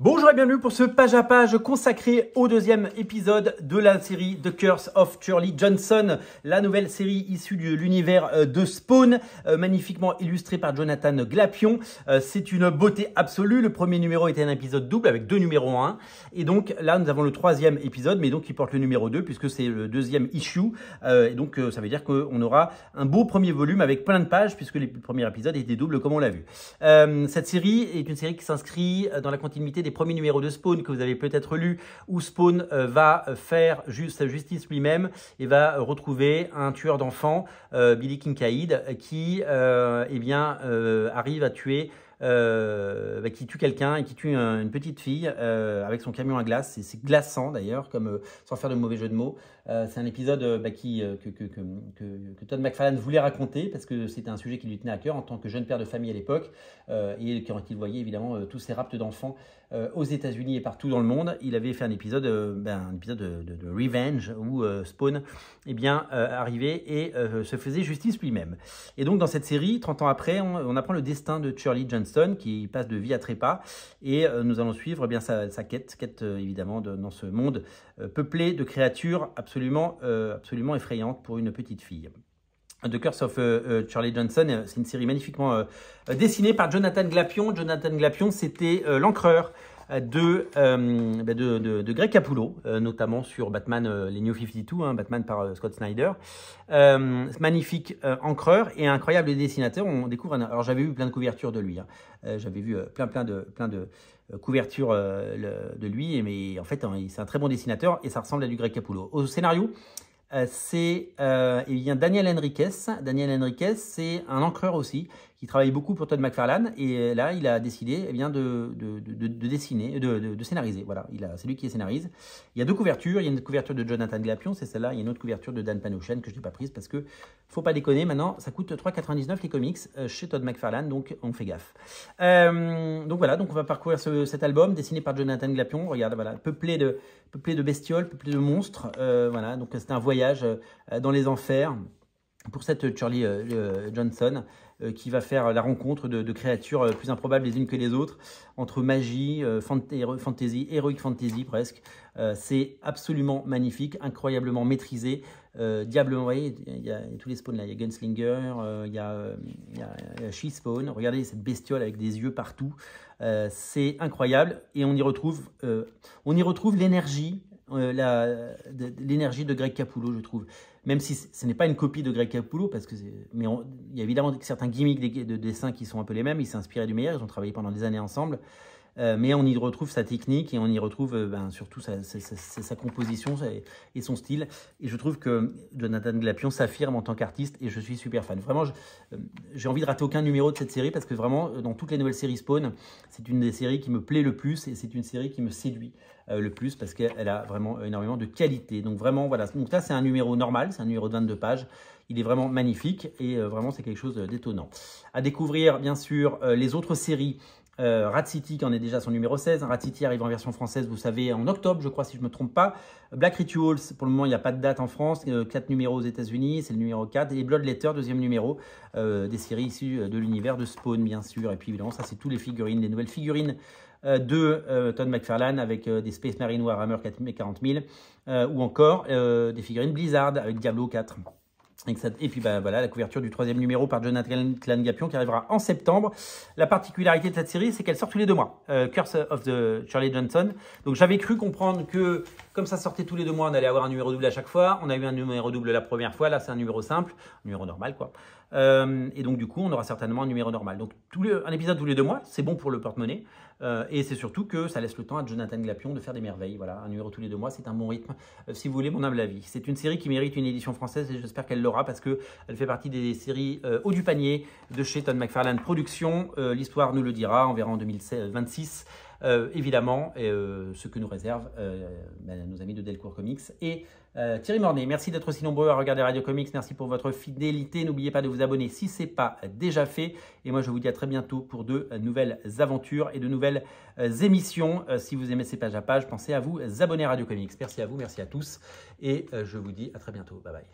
Bonjour et bienvenue pour ce page à page consacré au deuxième épisode de la série The Curse of Shirley Johnson, la nouvelle série issue de l'univers de Spawn, magnifiquement illustrée par Jonathan Glapion. C'est une beauté absolue. Le premier numéro était un épisode double avec deux numéros 1. Et donc là, nous avons le troisième épisode, mais donc qui porte le numéro 2 puisque c'est le deuxième issue. Et donc ça veut dire qu'on aura un beau premier volume avec plein de pages puisque les premiers épisodes étaient doubles comme on l'a vu. Cette série est une série qui s'inscrit dans la continuité des premiers numéros de Spawn que vous avez peut-être lu, où Spawn va faire sa justice lui-même et va retrouver un tueur d'enfants, Billy Kincaid, qui arrive à tuer qui tue quelqu'un et qui tue une petite fille avec son camion à glace. C'est glaçant d'ailleurs, comme sans faire de mauvais jeu de mots. C'est un épisode que Todd McFarlane voulait raconter parce que c'était un sujet qui lui tenait à cœur en tant que jeune père de famille à l'époque et quand il voyait évidemment tous ces rapts d'enfants aux États-Unis et partout dans le monde. Il avait fait un épisode de Revenge où Spawn arrivait et se faisait justice lui-même. Et donc dans cette série, 30 ans après, on apprend le destin de Shirley Johnson qui passe de vie à trépas et nous allons suivre sa quête évidemment dans ce monde peuplé de créatures absolument effrayantes pour une petite fille. The Curse of Shirley Johnson, c'est une série magnifiquement dessinée par Jonathan Glapion. Jonathan Glapion, c'était l'encreur de Greg Capullo, notamment sur Batman, les New 52, Batman par Scott Snyder. Magnifique encreur et incroyable dessinateur. On découvre alors j'avais vu plein de couvertures de lui. J'avais vu plein de couvertures de lui, mais en fait, c'est un très bon dessinateur et ça ressemble à du Greg Capullo. Au scénario, il y a Daniel Henriquez. Daniel Henriquez, c'est un encreur aussi, qui travaille beaucoup pour Todd McFarlane. Et là, il a décidé de scénariser. Voilà, c'est lui qui scénarise. Il y a deux couvertures. Il y a une couverture de Jonathan Glapion, c'est celle-là. Il y a une autre couverture de Dan Panouchen que je n'ai pas prise parce que, faut pas déconner, maintenant, ça coûte 3,99 les comics chez Todd McFarlane, donc on fait gaffe. Donc voilà, donc on va parcourir cet album dessiné par Jonathan Glapion. Regarde, voilà, peuplé de bestioles, peuplé de monstres. Voilà, donc c'est un voyage dans les enfers pour cette Shirley Johnson qui va faire la rencontre de créatures plus improbables les unes que les autres, entre magie, fantasy, heroic fantasy presque. C'est absolument magnifique, incroyablement maîtrisé, diablement, vous voyez, il y a tous les spawns là, il y a Gunslinger, il y a She-Spawn, regardez cette bestiole avec des yeux partout, c'est incroyable et on y retrouve l'énergie, l'énergie de Greg Capullo, je trouve. Même si ce n'est pas une copie de Greg Capullo, mais il y a évidemment certains gimmicks de dessins qui sont un peu les mêmes. Il s'est inspiré du meilleur, ils ont travaillé pendant des années ensemble. Mais on y retrouve sa technique et on y retrouve surtout sa composition et son style. Et je trouve que Jonathan Glapion s'affirme en tant qu'artiste et je suis super fan. Vraiment, j'ai envie de rater aucun numéro de cette série parce que vraiment, dans toutes les nouvelles séries Spawn, c'est une des séries qui me plaît le plus et c'est une série qui me séduit le plus parce qu'elle a vraiment énormément de qualité. Donc vraiment, voilà. Donc là, c'est un numéro normal, c'est un numéro de 22 pages. Il est vraiment magnifique et vraiment, c'est quelque chose d'étonnant. À découvrir, bien sûr, les autres séries. Rat City qui en est déjà son numéro 16. Rat City arrive en version française, vous savez, en octobre, je crois, si je ne me trompe pas. Black Rituals, pour le moment, il n'y a pas de date en France. 4 numéros aux États-Unis, c'est le numéro 4. Et Bloodletter, deuxième numéro, des séries issues de l'univers de Spawn, bien sûr. Et puis, évidemment, ça, c'est tous les figurines, les nouvelles figurines de Todd McFarlane avec des Space Marine Warhammer 40 000 ou encore des figurines Blizzard avec Diablo 4. Et puis voilà, la couverture du troisième numéro par Jonathan Glapion qui arrivera en septembre. La particularité de cette série, c'est qu'elle sort tous les 2 mois. Curse of the Shirley Johnson. Donc j'avais cru comprendre que comme ça sortait tous les 2 mois, on allait avoir un numéro double à chaque fois. On a eu un numéro double la première fois, là c'est un numéro simple, un numéro normal quoi. Et donc du coup, on aura certainement un numéro normal. Donc un épisode tous les 2 mois, c'est bon pour le porte-monnaie. Et c'est surtout que ça laisse le temps à Jonathan Glapion de faire des merveilles. Voilà, un numéro tous les 2 mois, c'est un bon rythme, si vous voulez mon humble avis. C'est une série qui mérite une édition française et j'espère qu'elle l'aura parce qu'elle fait partie des séries haut du panier de chez Todd McFarlane Productions. L'histoire nous le dira, on verra en 2026. Évidemment, ce que nous réservent nos amis de Delcourt Comics et Thierry Mornay. Merci d'être aussi nombreux à regarder Radio Comics. Merci pour votre fidélité. N'oubliez pas de vous abonner si ce n'est pas déjà fait. Et moi, je vous dis à très bientôt pour de nouvelles aventures et de nouvelles émissions. Si vous aimez ces pages à pages, pensez à vous abonner à Radio Comics. Merci à vous, merci à tous. Et je vous dis à très bientôt. Bye bye.